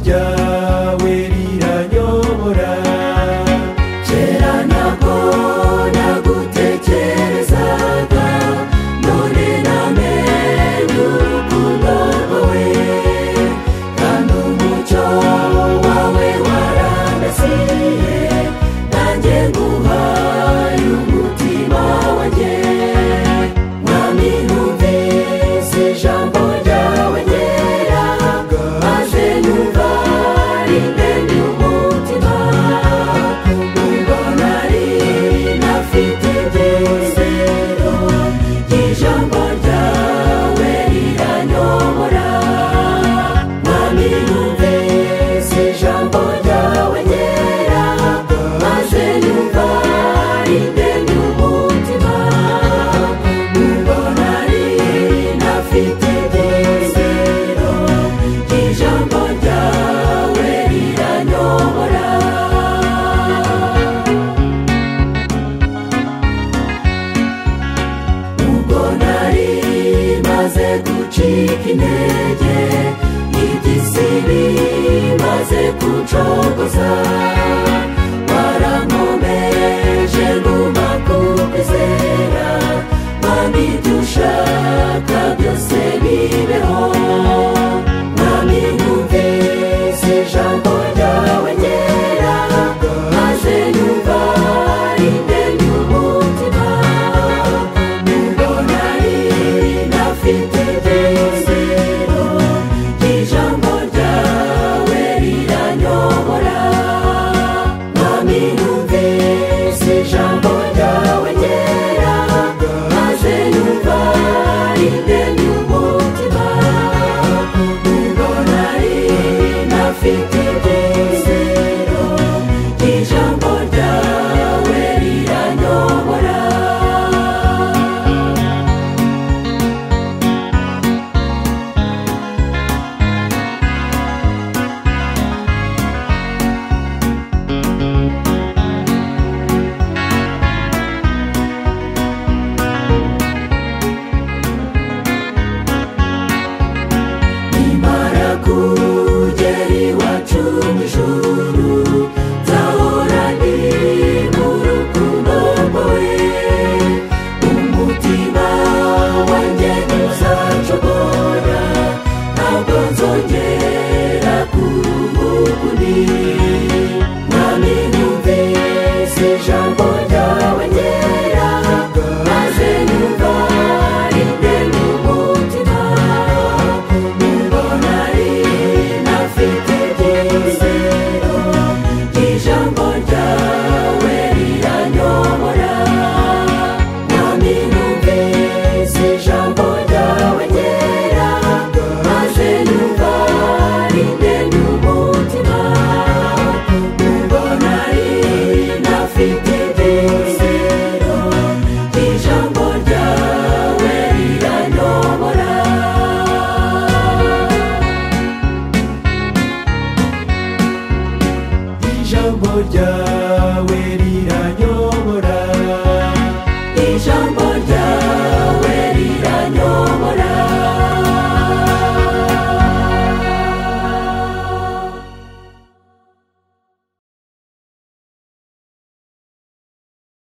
ryawe riranyobora. Kera ntabwo nagutekerezaga, none namenye urukundo rwawe, kandi umucyo wawe warandasiye, nanjye nguhaye umutima wanjye. Mwami numvise ijambo ryawe ryera, maze numva rindemye umutima. Ubwo nari ntafite ibyizero, ijambo ryawe riranyobora. Mwami numvise ijambo ryawe ryera, maze numva rindemye umutima. Ubwo nari ntafite ibyizero, ijambo ryawe riranyobora. Ubwo nari maze gucika intege, iby'isi bimaze kuncogoza, warankomeje nguma kukwizera. Mwami ibyo ushaka byose bibeho. Mwami numvise ijambo ryawe ryera, maze numva rindemye umutima. Ubwo nari ntafite ibyizero, ijambo ryawe riranyobora. Mwami numvise ijambo ryawe ryera, maze numva rindemye umutima. Ubwo nari ntafite ibyizero, ijambo ryawe riranyobora. Nimara kugera iwacu mu ijuru, nzahora ndi mu rukundo rwawe. Umutima wanjye ntuzacogora, ntabwo nzongera